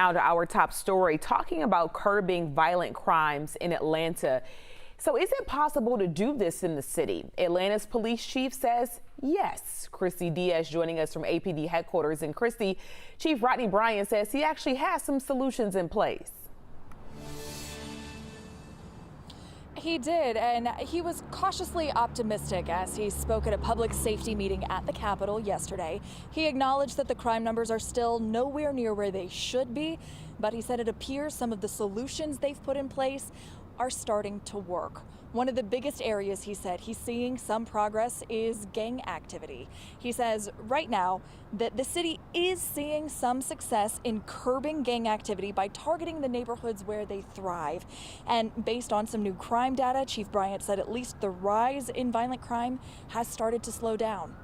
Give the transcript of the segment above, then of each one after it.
Now to our top story, talking about curbing violent crimes in Atlanta. So is it possible to do this in the city? Atlanta's police chief says yes. Christy Diaz joining us from APD headquarters. And Christy, Chief Rodney Bryant says he actually has some solutions in place. He did, and he was cautiously optimistic as he spoke at a public safety meeting at the Capitol yesterday. He acknowledged that the crime numbers are still nowhere near where they should be, but he said it appears some of the solutions they've put in place are starting to work. One of the biggest areas he said he's seeing some progress is gang activity. He says right now that the city is seeing some success in curbing gang activity by targeting the neighborhoods where they thrive. And based on some new crime data, Chief Bryant said at least the rise in violent crime has started to slow down.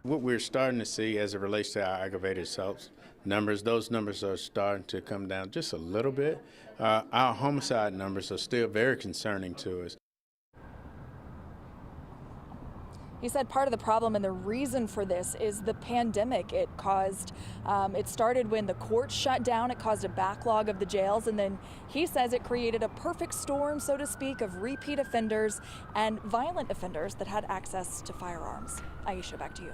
What we're starting to see as it relates to our aggravated assaults numbers, those numbers are starting to come down just a little bit. Our homicide numbers are still very concerning to us. He said part of the problem and the reason for this is the pandemic. It started when the courts shut down. It caused a backlog of the jails. And then he says it created a perfect storm, so to speak, of repeat offenders and violent offenders that had access to firearms. Aisha, back to you.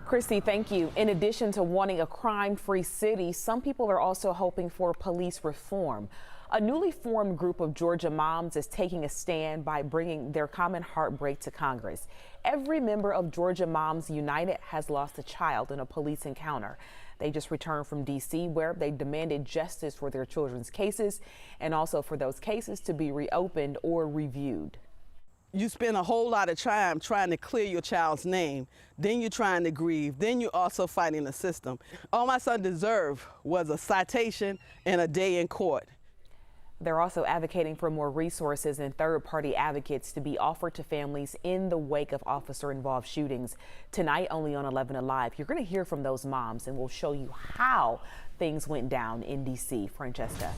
Christy, thank you. In addition to wanting a crime-free city, some people are also hoping for police reform. A newly formed group of Georgia moms is taking a stand by bringing their common heartbreak to Congress. Every member of Georgia Moms United has lost a child in a police encounter. They just returned from D.C., where they demanded justice for their children's cases and also for those cases to be reopened or reviewed. You spend a whole lot of time trying to clear your child's name, then you're trying to grieve, then you're also fighting the system. All my son deserved was a citation and a day in court. They're also advocating for more resources and third-party advocates to be offered to families in the wake of officer-involved shootings. Tonight, only on 11 Alive, you're going to hear from those moms, and we'll show you how things went down in D.C. Francesca.